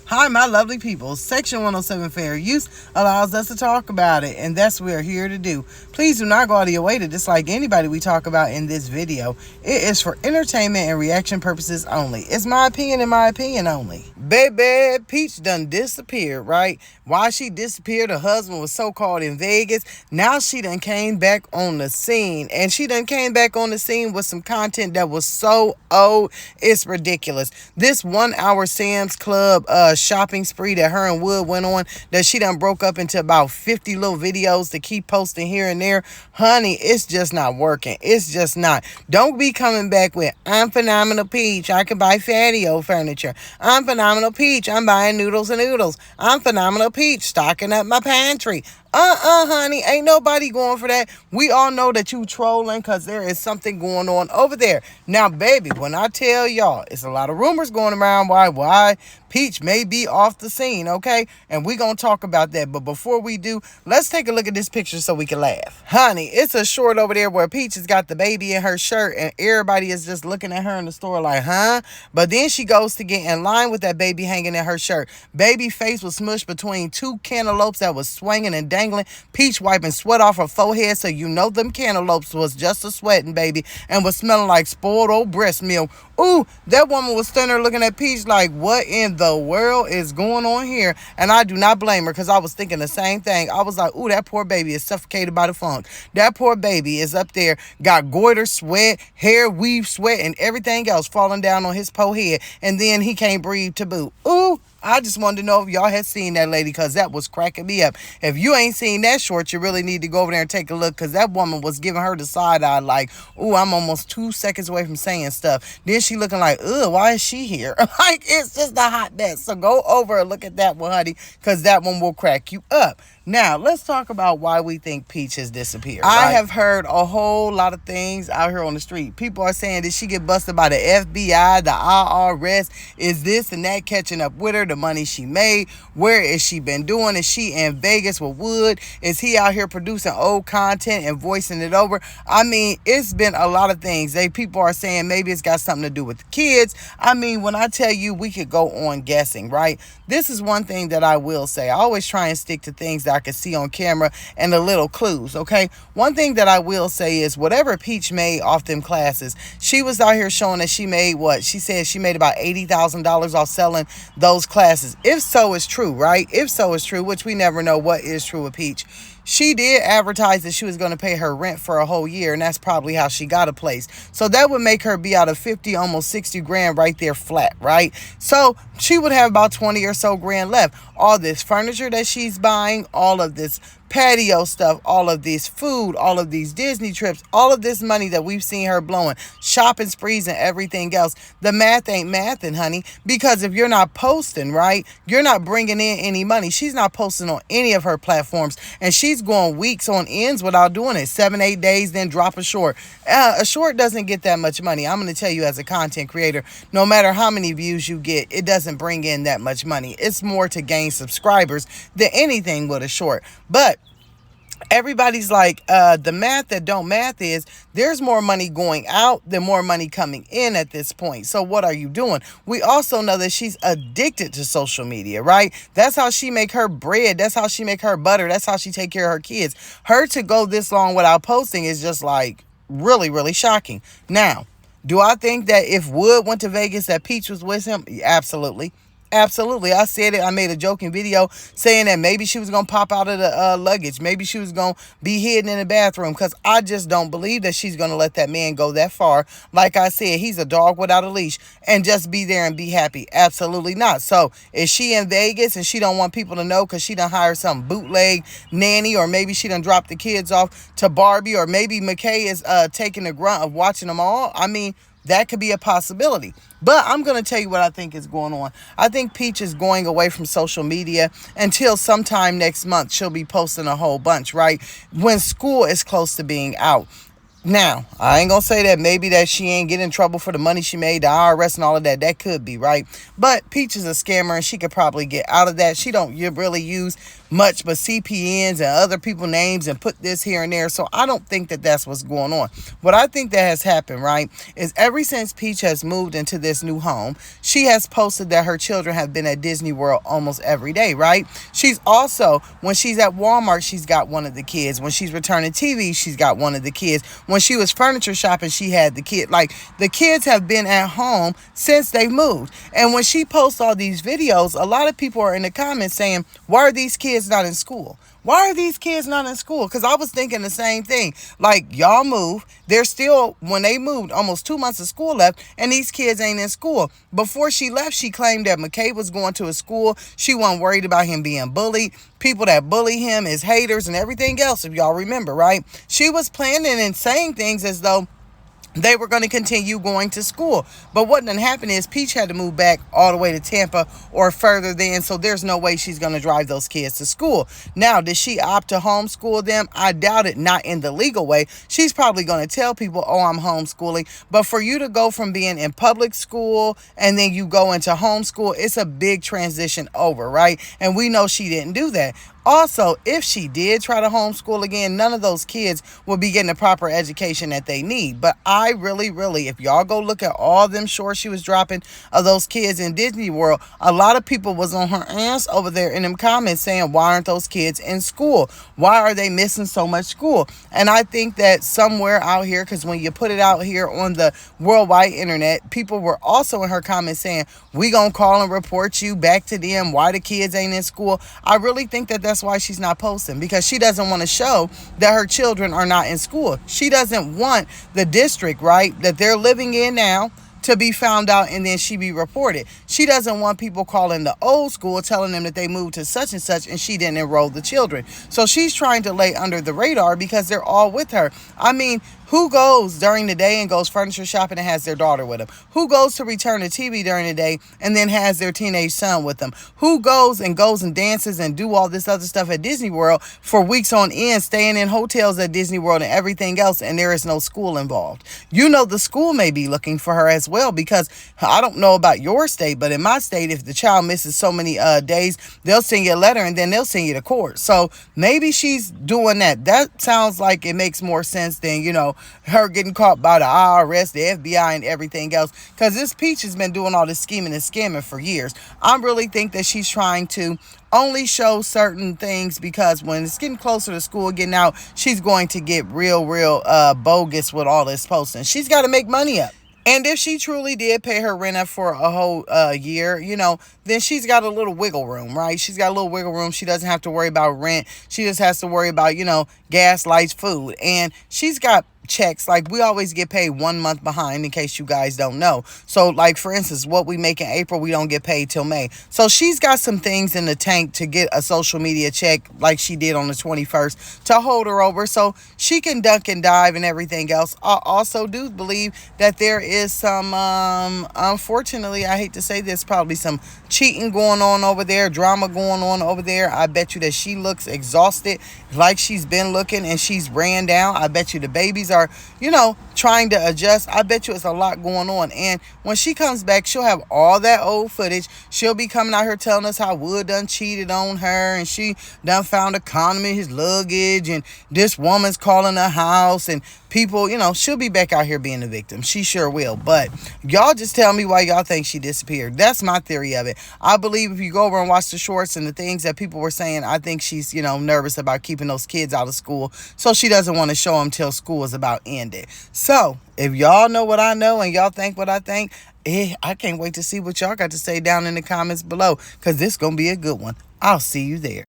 Hi, my lovely people. Section 107 Fair Use allows us to talk about it, and that's what we're here to do. Please do not go out of your way to dislike anybody we talk about in this video. It is for entertainment and reaction purposes only. It's my opinion and my opinion only. Baby, Peach done disappeared, right? Why she disappeared, her husband was so-called in Vegas. Now she done came back on the scene, and she done came back on the scene with some content that was so old, it's ridiculous. This 1 hour Sam's Club shopping spree that her and Wood went on, that she done broke up into about 50 little videos to keep posting here and there. Honey, it's just not working. It's just not. Don't be coming back with, I'm Phenomenal Peach, I can buy patio furniture. I'm Phenomenal Peach, I'm buying noodles and oodles. I'm Phenomenal Peach, stocking up my pantry. Honey, ain't nobody going for that. We all know that you trolling because there is something going on over there. Now, baby, when I tell y'all, it's a lot of rumors going around why Peach may be off the scene, okay? And we gonna talk about that. But before we do, let's take a look at this picture so we can laugh. Honey, it's a short over there where Peach has got the baby in her shirt and everybody is just looking at her in the store like, huh? But then she goes to get in line with that baby hanging in her shirt. Baby face was smushed between two cantaloupes that was swinging and dangling. Peach wiping sweat off her forehead, so you know them cantaloupes was just a sweating, baby, and was smelling like spoiled old breast milk. Ooh, that woman was standing there looking at Peach like, what in the world is going on here? And I do not blame her, because I was thinking the same thing. I was like, ooh, that poor baby is suffocated by the funk. That poor baby is up there, got goiter sweat, hair weave sweat, and everything else falling down on his po head, and then he can't breathe to boot. Ooh, I just wanted to know if y'all had seen that lady, because that was cracking me up. If you ain't seen that short, you really need to go over there and take a look, because that woman was giving her the side eye like, ooh, I'm almost 2 seconds away from saying stuff. Then she looking like, ugh, why is she here? Like, it's just a hot mess. So go over and look at that one, honey, because that one will crack you up. Now, let's talk about why we think Peach has disappeared. I have heard a whole lot of things out here on the street. People are saying, did she get busted by the FBI, the IRS? Is this and that catching up with her? The money she made? Where is she been doing? Is she in Vegas with Wood? Is he out here producing old content and voicing it over? I mean, it's been a lot of things. People are saying maybe it's got something to do with the kids. I mean, when I tell you, we could go on guessing, right? This is one thing that I will say. I always try and stick to things that I can see on camera and the little clues, okay? One thing that I will say is whatever Peach made off them classes, she was out here showing that she made what? She said she made about $80,000 off selling those classes. If so, it's true, right? If so, it's true, which we never know what is true with Peach. She did advertise that she was going to pay her rent for a whole year, and that's probably how she got a place. So that would make her be out of 50, almost 60 grand right there flat, right? So she would have about 20 or so grand left. All this furniture that she's buying, all of this patio stuff, all of this food, all of these Disney trips, all of this money that we've seen her blowing, shopping sprees and everything else. The math ain't mathing, honey, because if you're not posting, right, you're not bringing in any money. She's not posting on any of her platforms, and she's going weeks on ends without doing it. 7-8 days, then drop a short. A short doesn't get that much money. I'm going to tell you, as a content creator, no matter how many views you get, it doesn't bring in that much money. It's more to gain subscribers than anything with a short. But everybody's like, the math that don't math is there's more money going out than more money coming in at this point. So what are you doing? We also know that she's addicted to social media, right? That's how she make her bread. That's how she make her butter. That's how she take care of her kids. Her to go this long without posting is just like really, really shocking. Now, do I think that if Wood went to Vegas that Peach was with him? Absolutely. Absolutely. I said it. I made a joking video saying that maybe she was going to pop out of the luggage. Maybe she was going to be hidden in the bathroom, because I just don't believe that she's going to let that man go that far. Like I said, he's a dog without a leash, and just be there and be happy. Absolutely not. So is she in Vegas and she don't want people to know because she done hired some bootleg nanny, or maybe she done dropped the kids off to Barbie, or maybe McKay is taking the grunt of watching them all? I mean, that could be a possibility. But I'm going to tell you what I think is going on. I think Peach is going away from social media until sometime next month. She'll be posting a whole bunch, right? When school is close to being out. Now, I ain't gonna say that maybe that she ain't getting in trouble for the money she made, the IRS and all of that. That could be, right? But Peach is a scammer and she could probably get out of that. She don't really use much but CPNs and other people names and put this here and there. So I don't think that that's what's going on. What I think that has happened, right, is ever since Peach has moved into this new home, she has posted that her children have been at Disney World almost every day, right? She's also, when she's at Walmart, she's got one of the kids. When she's returning TV, she's got one of the kids. When she was furniture shopping, she had the kid. Like, the kids have been at home since they moved. And when she posts all these videos, a lot of people are in the comments saying, why are these kids not in school? Why are these kids not in school? Because I was thinking the same thing. Like, y'all move. They're still, when they moved, almost 2 months of school left, and these kids ain't in school. Before she left, she claimed that McKay was going to a school. She wasn't worried about him being bullied. People that bully him is haters and everything else, if y'all remember, right? She was planning and saying things as though they were going to continue going to school. But what done happened is Peach had to move back all the way to Tampa or further then, so there's no way she's going to drive those kids to school. Now, did she opt to homeschool them? I doubt it, not in the legal way. She's probably going to tell people, oh, I'm homeschooling. But for you to go from being in public school and then you go into homeschool, it's a big transition over, right? And we know she didn't do that. Also, if she did try to homeschool again, none of those kids will be getting the proper education that they need. But I really, if y'all go look at all them shorts she was dropping of those kids in Disney World, a lot of people was on her ass over there in them comments saying, why aren't those kids in school? Why are they missing so much school? And I think that somewhere out here, because when you put it out here on the worldwide internet, people were also in her comments saying, we gonna call and report you back to them, why the kids ain't in school. I really think that that's why she's not posting, because she doesn't want to show that her children are not in school. She doesn't want the district, right, that they're living in now to be found out and then she be reported. She doesn't want people calling the old school telling them that they moved to such and such and she didn't enroll the children. So she's trying to lay under the radar because they're all with her. I mean, who goes during the day and goes furniture shopping and has their daughter with them? Who goes to return the TV during the day and then has their teenage son with them? Who goes and dances and do all this other stuff at Disney World for weeks on end, staying in hotels at Disney World and everything else, and there is no school involved? You know, the school may be looking for her as well, because I don't know about your state, but in my state, if the child misses so many days, they'll send you a letter and then they'll send you to court. So maybe she's doing that. That sounds like it makes more sense than, you know, her getting caught by the IRS, the FBI, and everything else. Because this Peach has been doing all this scheming and scamming for years. I really think that she's trying to only show certain things, because when it's getting closer to school getting out, she's going to get real bogus with all this posting. She's got to make money up. And if she truly did pay her rent up for a whole year, you know, then she's got a little wiggle room, right? She's got a little wiggle room. She doesn't have to worry about rent. She just has to worry about, you know, gas, lights, food. And she's got checks. Like, we always get paid 1 month behind, in case you guys don't know. So, like, for instance, what we make in April, we don't get paid till May. So she's got some things in the tank to get a social media check like she did on the 21st to hold her over, so she can duck and dive and everything else. I also do believe that there is some, unfortunately, I hate to say this, probably some cheating going on over there, drama going on over there. I bet you that she looks exhausted, like she's been looking, and she's ran down. I bet you the babies are, you know, trying to adjust. I bet you it's a lot going on. And when she comes back, she'll have all that old footage. She'll be coming out here telling us how Wood done cheated on her, and she done found a condom in his luggage, and this woman's calling the house, and people, you know, she'll be back out here being the victim. She sure will. But y'all just tell me why y'all think she disappeared. That's my theory of it. I believe if you go over and watch the shorts and the things that people were saying, I think she's, you know, nervous about keeping those kids out of school, so she doesn't want to show them till school is about ended. So if y'all know what I know and y'all think what I think, I can't wait to see what y'all got to say down in the comments below, because this is gonna be a good one. I'll see you there.